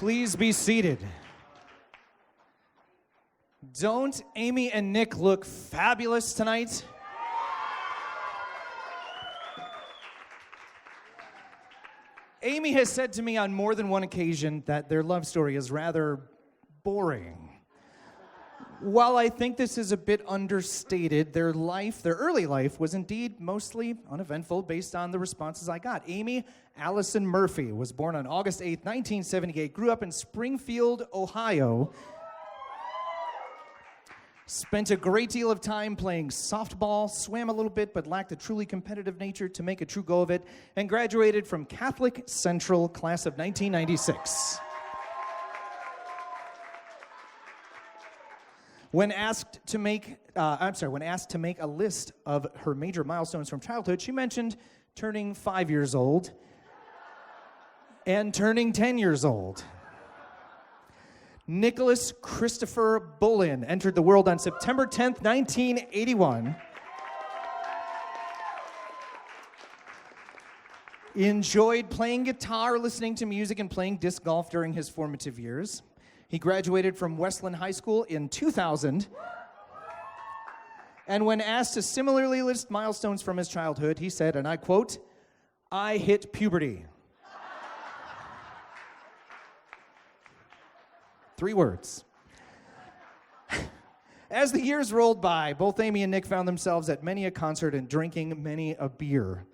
Please be seated. Don't Amy and Nick look fabulous tonight? Amy has said to me on more than one occasion that their love story is rather boring. While I think this is a bit understated, their early life, was indeed mostly uneventful based on the responses I got. Amy Allison Murphy was born on August 8, 1978, grew up in Springfield, Ohio, spent a great deal of time playing softball, swam a little bit but lacked a truly competitive nature to make a true go of it, and graduated from Catholic Central, class of 1996. When asked to make a list of her major milestones from childhood, she mentioned turning 5 years old and turning 10 years old. Nicholas Christopher Bullen entered the world on September 10th, 1981. Enjoyed playing guitar, listening to music, and playing disc golf during his formative years. He graduated from Westland High School in 2000. And when asked to similarly list milestones from his childhood, he said, and I quote, "I hit puberty." 3 words. As the years rolled by, both Amy and Nick found themselves at many a concert and drinking many a beer.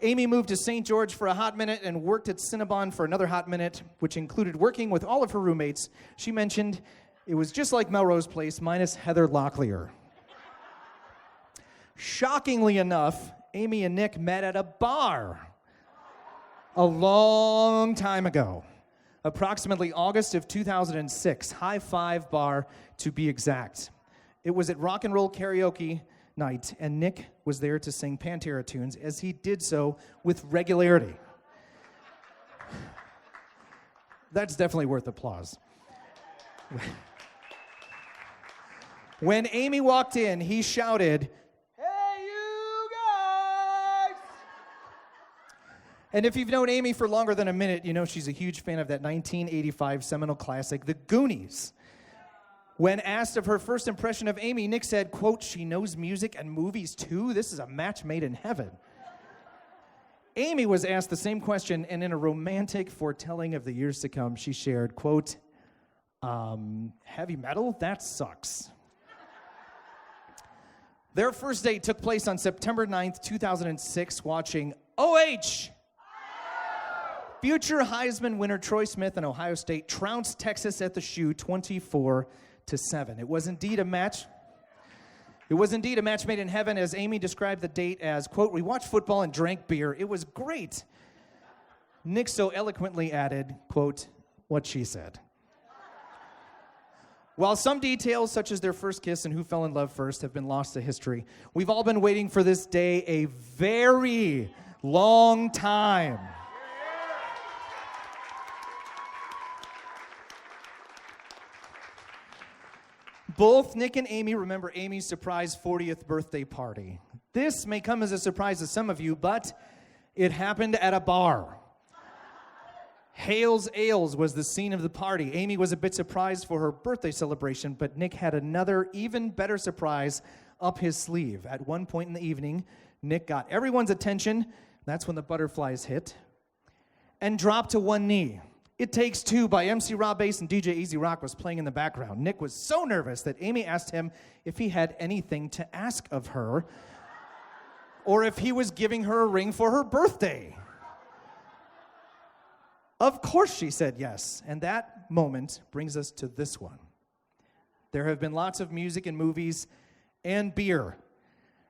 Amy moved to St. George for a hot minute and worked at Cinnabon for another hot minute, which included working with all of her roommates. She mentioned it was just like Melrose Place, minus Heather Locklear. Shockingly enough, Amy and Nick met at a bar a long time ago, approximately August of 2006, High Five Bar to be exact. It was at rock and roll karaoke night, and Nick was there to sing Pantera tunes, as he did so with regularity. That's definitely worth applause. When Amy walked in, he shouted, "Hey, you guys!" And if you've known Amy for longer than a minute, you know she's a huge fan of that 1985 seminal classic, The Goonies. When asked of her first impression of Amy, Nick said, quote, "She knows music and movies too. This is a match made in heaven." Amy was asked the same question, and in a romantic foretelling of the years to come, she shared, quote, "Heavy metal? That sucks." Their first date took place on September 9th, 2006, watching OH! Future Heisman winner Troy Smith and Ohio State trounced Texas at the shoe 24-7. It was indeed a match made in heaven, as Amy described the date as, quote, "We watched football and drank beer. It was great." Nick so eloquently added, quote, "What she said." While some details, such as their first kiss and who fell in love first, have been lost to history, we've all been waiting for this day a very long time. Both Nick and Amy remember Amy's surprise 40th birthday party. This may come as a surprise to some of you, but it happened at a bar. Hales Ales was the scene of the party. Amy was a bit surprised for her birthday celebration, but Nick had another, even better surprise up his sleeve. At one point in the evening, Nick got everyone's attention, that's when the butterflies hit, and dropped to one knee. It Takes Two by MC Rob Bass and DJ Easy Rock was playing in the background. Nick was so nervous that Amy asked him if he had anything to ask of her, or if he was giving her a ring for her birthday. Of course she said yes, and that moment brings us to this one. There have been lots of music and movies and beer.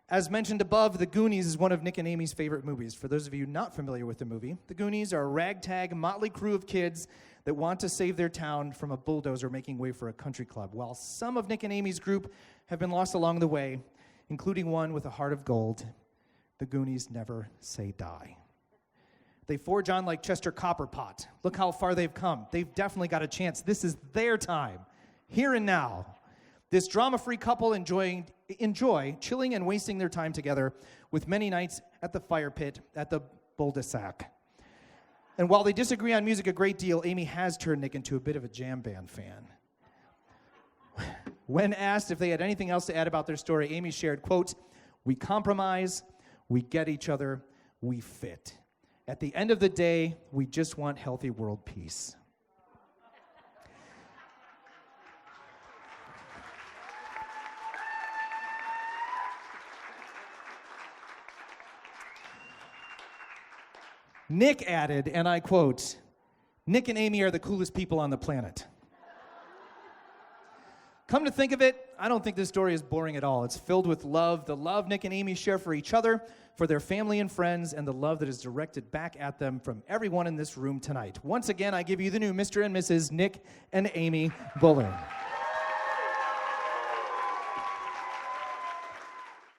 As mentioned above, The Goonies is one of Nick and Amy's favorite movies. For those of you not familiar with the movie, The Goonies are a ragtag, motley crew of kids that want to save their town from a bulldozer making way for a country club. While some of Nick and Amy's group have been lost along the way, including one with a heart of gold, the Goonies never say die. They forge on like Chester Copperpot. Look how far they've come. They've definitely got a chance. This is their time, here and now. This drama-free couple enjoy chilling and wasting their time together, with many nights at the fire pit at the Boulder-Sac. And while they disagree on music a great deal, Amy has turned Nick into a bit of a jam band fan. When asked if they had anything else to add about their story, Amy shared, quote, "We compromise, we get each other, we fit. At the end of the day, we just want healthy world peace." Nick added, and I quote, "Nick and Amy are the coolest people on the planet." Come to think of it, I don't think this story is boring at all. It's filled with love, the love Nick and Amy share for each other, for their family and friends, and the love that is directed back at them from everyone in this room tonight. Once again, I give you the new Mr. and Mrs. Nick and Amy Buller.